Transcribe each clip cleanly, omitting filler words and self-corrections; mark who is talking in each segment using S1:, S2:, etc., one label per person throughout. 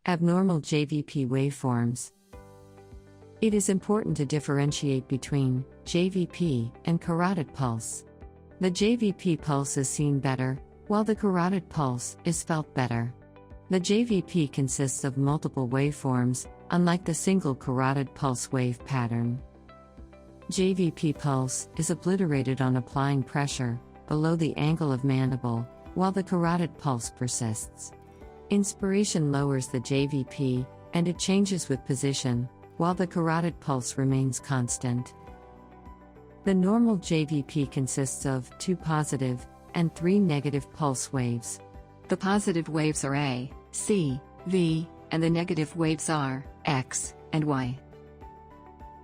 S1: Abnormal JVP waveforms. It is important to differentiate between JVP and carotid pulse. The JVP pulse is seen better, while the carotid pulse is felt better. The JVP consists of multiple waveforms, unlike the single carotid pulse wave pattern. JVP pulse is obliterated on applying pressure below the angle of mandible, while the carotid pulse persists. Inspiration lowers the JVP, and it changes with position, while the carotid pulse remains constant. The normal JVP consists of 2 positive and 3 negative pulse waves. The positive waves are A, C, V, and the negative waves are X and Y.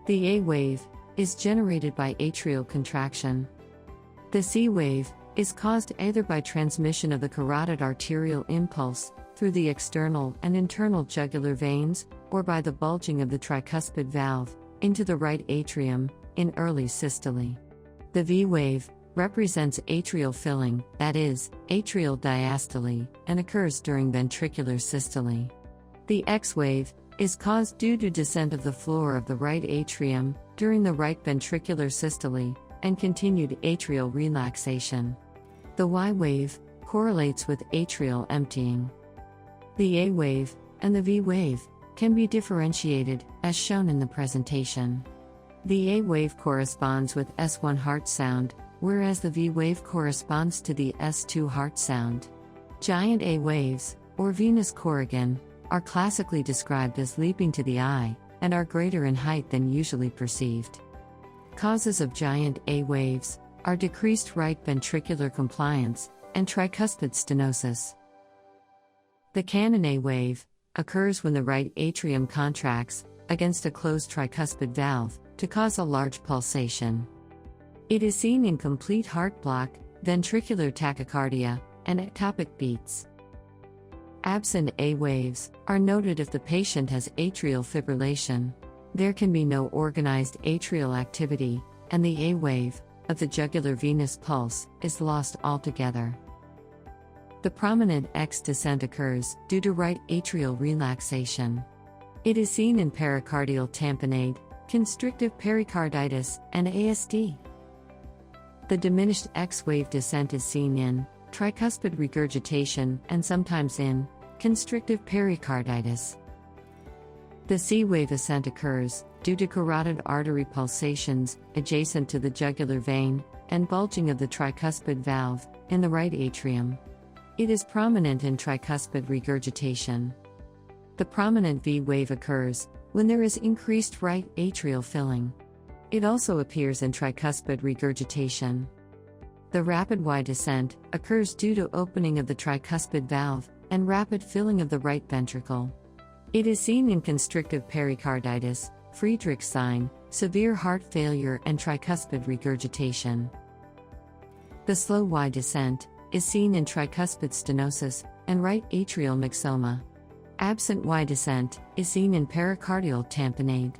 S1: The A wave is generated by atrial contraction. The C wave is caused either by transmission of the carotid arterial impulse through the external and internal jugular veins, or by the bulging of the tricuspid valve into the right atrium in early systole. The V wave represents atrial filling, that is, atrial diastole, and occurs during ventricular systole. The X wave is caused due to descent of the floor of the right atrium during the right ventricular systole and continued atrial relaxation. The Y wave correlates with atrial emptying. The A wave and the V wave can be differentiated, as shown in the presentation. The A wave corresponds with S1 heart sound, whereas the V wave corresponds to the S2 heart sound. Giant A waves, or venous corrigan, are classically described as leaping to the eye, and are greater in height than usually perceived. Causes of giant A waves are decreased right ventricular compliance and tricuspid stenosis. The Cannon A wave occurs when the right atrium contracts against a closed tricuspid valve to cause a large pulsation. It is seen in complete heart block, ventricular tachycardia, and ectopic beats. Absent A waves are noted if the patient has atrial fibrillation. There can be no organized atrial activity, and the A wave of the jugular venous pulse is lost altogether. The prominent X descent occurs due to right atrial relaxation. It is seen in pericardial tamponade, constrictive pericarditis, and ASD. The diminished X wave descent is seen in tricuspid regurgitation and sometimes in constrictive pericarditis. The C wave ascent occurs due to carotid artery pulsations adjacent to the jugular vein and bulging of the tricuspid valve in the right atrium. It is prominent in tricuspid regurgitation. The prominent V wave occurs when there is increased right atrial filling. It also appears in tricuspid regurgitation. The rapid Y descent occurs due to opening of the tricuspid valve and rapid filling of the right ventricle. It is seen in constrictive pericarditis, Friedreich's sign, severe heart failure, and tricuspid regurgitation. The slow Y descent is seen in tricuspid stenosis and right atrial myxoma. Absent Y descent is seen in pericardial tamponade.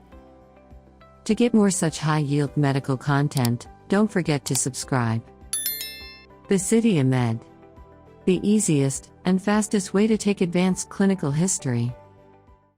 S1: To get more such high-yield medical content, don't forget to subscribe. BasidiaMED. The easiest and fastest way to take advanced clinical history.